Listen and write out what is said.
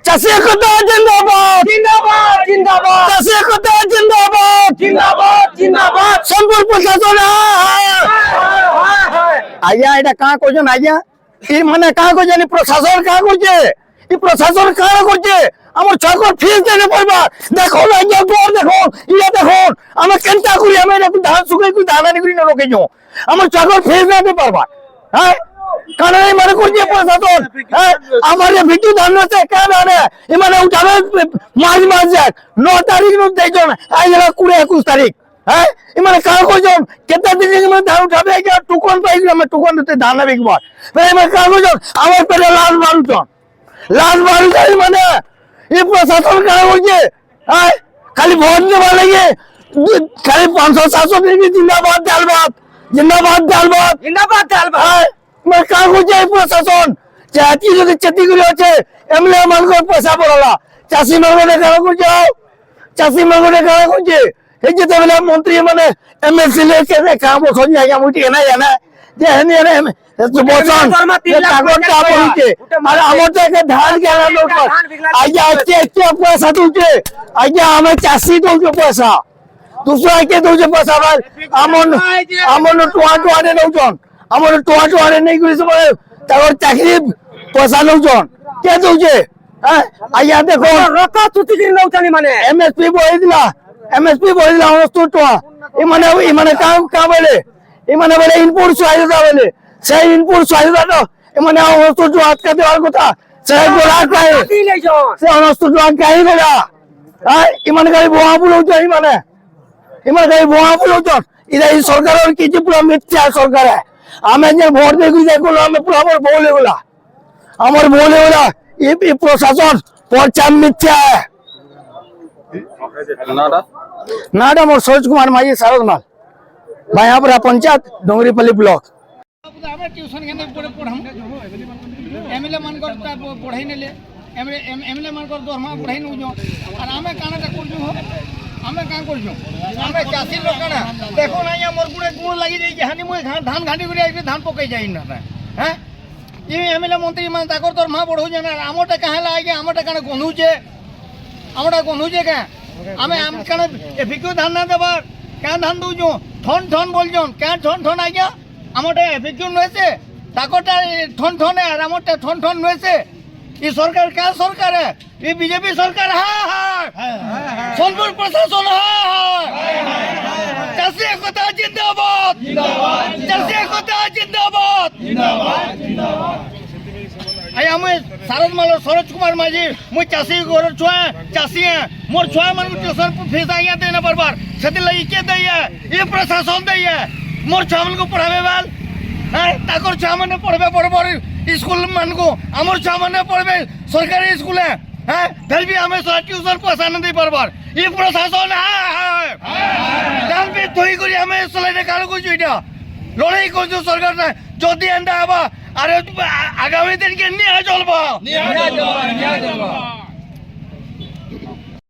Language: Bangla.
চাষী একতা জিন্দাবাদ জিন্দাবাদ জিন্দাবাদ চাষী একতা জিন্দাবাদ জিন্দাবাদ জিন্দাবাদ সোনপুর প্রশাসন আজ্ঞা এটা কাঁ করছেন আজ্ঞা এই মানে কাঁ করছেন প্রশাসন কাঁ করছে এই প্রশাসন কাঁ করছে আমার ছকর ফিস দেনে পড়বা দেখুন আজ্ঞা তোর দেখুন ইয়া দেখুন আমার কেনটা করি আমি একটু ধান শুকাই করি ধান আনি করি না রোকে যাও আমার ছকর ফিস দিতে পারবা হ্যাঁ কারণ এই মানে করছে প্রশাসন হ্যাঁ আমার যে ভিটু ধান আছে কেন আনে এই মানে উঠাবে মাস যাক 9 তারিখ নো দেজন আজ 20-21 তারিখ হ্যাঁ এই মানে কার কজন কেতা দিন মানে ধান উঠাবে কি টুকন পাই আমি টুকন দিতে ধান বিকবার এই মানে কার কজন আমার পেটে লাল মারুজন মানে এই প্রশাসন কার করছে হ্যাঁ খালি ভোট দেওয়া লাগে খালি 500-700 দিবি জিন্দাবাদ ডালবাদ জিন্দাবাদ ডালবাদ জিন্দাবাদ ডালবাদ मैं का हो जाए प्रशासन चाहती जो क्षति করে আছে এমএলএ মানকর পয়সা পড়লা চাষী মানকরে কারা করছে চাষী মানকরে কারা করছে এই যে তবে মন্ত্রী মানে এমএলসি লেকে কাম বসন জায়গা মুটি না জানা যে হেনে রে বসন কাগজটা বলছে আর আমাদের কে ধান কেনা লোক আইয়া এতে পয়সা তুলছে আইয়া আমি চাষী দউছে পয়সা দুসরা কে দউছে পয়সা আমন টোয়া নে দউছন আমার টোয়া আরে নেই করেছে বলে তারপর চাকরি পয়সা নৌজন কে দউছে হ্যাঁ আইয়া দেখো রকা চুতি দিন নৌচানি মানে এমএসপি বই দিলা অনস্ত টোয়া এই মানে কা বলে এই মানে বলে ইনপুট স্বাধীনতা বলে সেই ইনপুট স্বাধীনতা মানে অনস্ত টোয়া আটকা দেওয়ার কথা সেই গোলা কাই সে অনস্ত টোয়া কাই গেলা হ্যাঁ ইমান গাড়ি বোয়াপুর হচ্ছে ইমান গাড়ি বোয়াপুর হচ্ছে এটা এই সরকারের কিছু পুরো মিথ্যা সরকার আমি যে ভোট দেখি দেখলো আমি পুরো আমার বলে ওরা এই প্রশাসন পরচাম মিথ্যা নাটা মোর সরোজ কুমার মাঝি সারদমাল ভাইয়াপুরা পঞ্চায়েত ডোंगरीपल्ली ब्लॉक আমরা টিউশন কেন পড়ে পড়াম এমএলএ মানকর পড়াই নেলে এমএলএ মানকর দরমা পড়াই নউ আর আমি কানাটা করছু আমি কাঁ করছু আমি চাষী লোক না দেখো না মোর গুড়ে গুড় লাগি যাই হানি মই ধান ঘাটি করে আইবে ধান পকাই যাই না হ্যাঁ এই এমএলএ মন্ত্রী মানে তাকর দরমা পড়াউ জানা আমটা কাহে লাগে আমটা কানে গন্ধুছে আমটা গন্ধুছে কে আমি কানে এফিকিউ ধান না দেবার কেন ধান দউছু ঠন বলছন কেন ঠন আইয়া আমটা এফিকিউ নয়েছে তাকরটা ঠন আর আমটা ঠন নয়েছে এই সরকার কা সরকার এই বিজেপি সরকার হ্যাঁ সোনপুর প্রশাসন চাষী একতা জিন্দাবাদ চাষী একতা জিন্দাবাদ আই আমি সারদমাল সরোজ কুমার মাঝি মুই চাষী ঘর ছুয়া চাষী মোর ছুয়া মান টিউশন ফিস আইয়া দে না বারবার সেতি লাগি কে দেইয়া এই প্রশাসন দেইয়া মোর ছুয়া মান को पढ़ावे बाल হ্যাঁ তাকর ছুয়া মানে পড়বে বড় স্কুল মানকো আমার ছুয়া মানে পড়বে সরকারি স্কুলে হ্যাঁ ফের भी हमें টিউশন পয়সা না দেই পারবার এই প্রশাসন হ্যাঁ ডাল পে তুই করি আমি সলাইনে কারো কইছি এটা লড়াই করছো সরকার না যদি এন্ডা আবা আরে আগামী দিন কে নিয়ে চলবা